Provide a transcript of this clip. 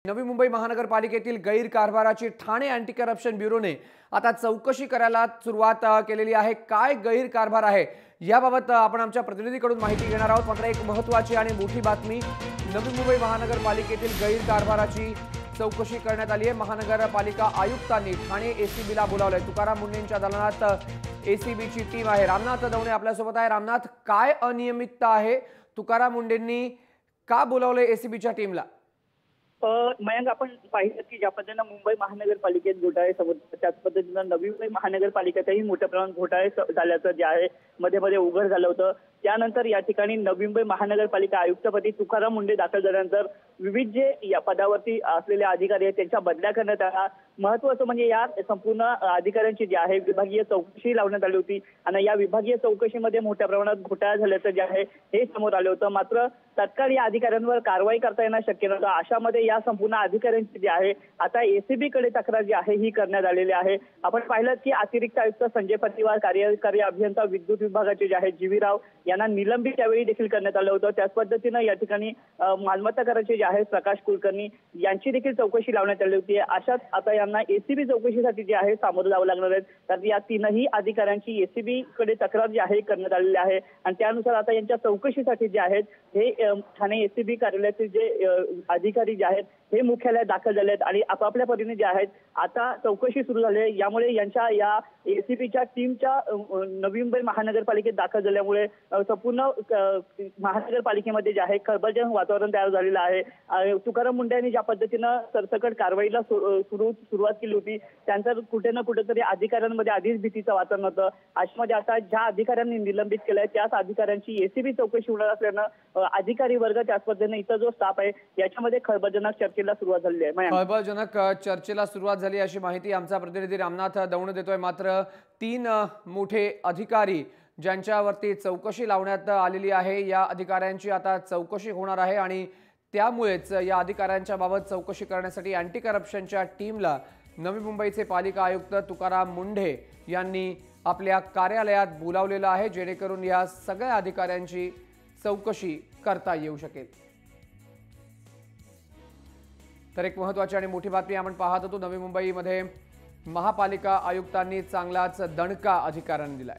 नवी मुंबई महानगरपालिकेतील गैरकारभाराची Thane anti corruption ब्युरोने आता चौकशी करायला सुरुवात केलेली आहे। काय गैरकारभार आहे याबाबत आपण आमच्या प्रतिनिधीकडून माहिती घेणार आहोत। मात्र एक महत्त्वाची आणि मोठी बातमी, नवी मुंबई महानगरपालिकेतील गैरकारभाराची चौकशी करण्यात आली आहे। महानगरपालिका आयुक्तांनी ठाणे एसीबीला बोलावलंय। तुकाराम मुंडेंच्या दालनात एसीबीची टीम आहे। रामनाथ दवणे आपल्यासोबत आहे। रामनाथ, काय अनियमितता आहे? तुकाराम मुंडेंनी का बोलावलंय एसीबीच्या टीमला? मयंक, आपण पाहिलं की ज्या पद्धतीनं मुंबई महानगरपालिकेत घोटाळे समोर त्याच पद्धतीनं नवी मुंबई महानगरपालिकेतही मोठ्या प्रमाणात घोटाळे झाल्याचं जे आहे मध्ये मध्ये उघड झालं होतं। त्यानंतर या ठिकाणी नवी मुंबई महानगरपालिका आयुक्तपदी तुकाराम मुंडे दाखल झाल्यानंतर विविध जे या पदावरती असलेले अधिकारी आहेत त्यांच्या बदल्या करण्यात आल्या। महत्त्वाचं म्हणजे या संपूर्ण अधिकाऱ्यांची जी आहे विभागीय चौकशी लावण्यात आली होती आणि या विभागीय चौकशीमध्ये मोठ्या प्रमाणात घोटाळा झाल्याचं जे आहे हे समोर आलं होतं। मात्र तत्काळ या अधिकाऱ्यांवर कारवाई करता येणं शक्य नव्हतं। अशामध्ये या संपूर्ण अधिकाऱ्यांची जी आहे आता एसीबी कडे तक्रार जी आहे ही करण्यात आलेली आहे। आपण पाहिलं की अतिरिक्त आयुक्त संजय पतिवार, कार्यकारी अभियंता विद्युत विभागाचे जे आहेत जीवी राव यांना निलंबित त्यावेळी देखील करण्यात आलं होतं। त्याच पद्धतीनं या ठिकाणी मालमत्ता कराचे जे आहेत प्रकाश कुलकर्णी यांची देखील चौकशी लावण्यात आली होती। अशाच आता यांना एसीबी चौकशीसाठी जे आहे सामोरं जावं लागणार आहे। तर या तीनही अधिकाऱ्यांची एसीबी कडे तक्रार जी आहे करण्यात आलेली आहे आणि त्यानुसार आता यांच्या चौकशीसाठी जे आहेत हे ठाणे एसीबी कार्यालयाचे जे अधिकारी जे आहेत हे मुख्यालयात दाखल झाले आहेत आणि आपापल्या परीने जे आहेत आता चौकशी सुरू झाली आहे। यामुळे यांच्या या एसीबीच्या टीमच्या नवी मुंबई महानगरपालिकेत दाखल झाल्यामुळे संपूर्ण महानगरपालिकेमध्ये जे आहे खळबळजनक वातावरण तयार झालेलं आहे। तुकाराम मुंडे यांनी ज्या पद्धतीनं सरसकट कारवाईला सुरुवात केली होती त्यांचं कुठे ना कुठेतरी अधिकाऱ्यांमध्ये आधीच भीतीचं वातावरण होतं। अशामध्ये आता ज्या अधिकाऱ्यांनी निलंबित केलंय त्याच अधिकाऱ्यांची एसीबी चौकशी होणार असल्यानं अधिकारी वर्ग त्याच पद्धतीनं इतर जो स्टाफ आहे याच्यामध्ये खळबळजनक चर्चेला सुरुवात झाली आहे। खळबळजनक चर्चेला सुरुवात झाली अशी माहिती आमचा प्रतिनिधी रामनाथ दवणे देतोय। मात्र तीन मोठे अधिकारी ज्यांच्यावरती चौकशी लावण्यात आलेली आहे या अधिकाऱ्यांची आता चौकशी होणार आहे आणि त्यामुळेच या अधिकाऱ्यांच्या बाबत चौकशी करण्यासाठी अँटी करप्शनच्या टीमला नवी मुंबईचे पालिका आयुक्त तुकाराम मुंढे यांनी आपल्या कार्यालयात बोलावलेलं आहे, जेणेकरून या सगळ्या अधिकाऱ्यांची चौकशी करता येऊ शकेल। तर एक महत्त्वाची आणि मोठी बातमी आपण पाहत होतो, नवी मुंबईमध्ये महापालिका आयुक्तांनी चांगलाच दणका अधिकाऱ्यांना दिलाय।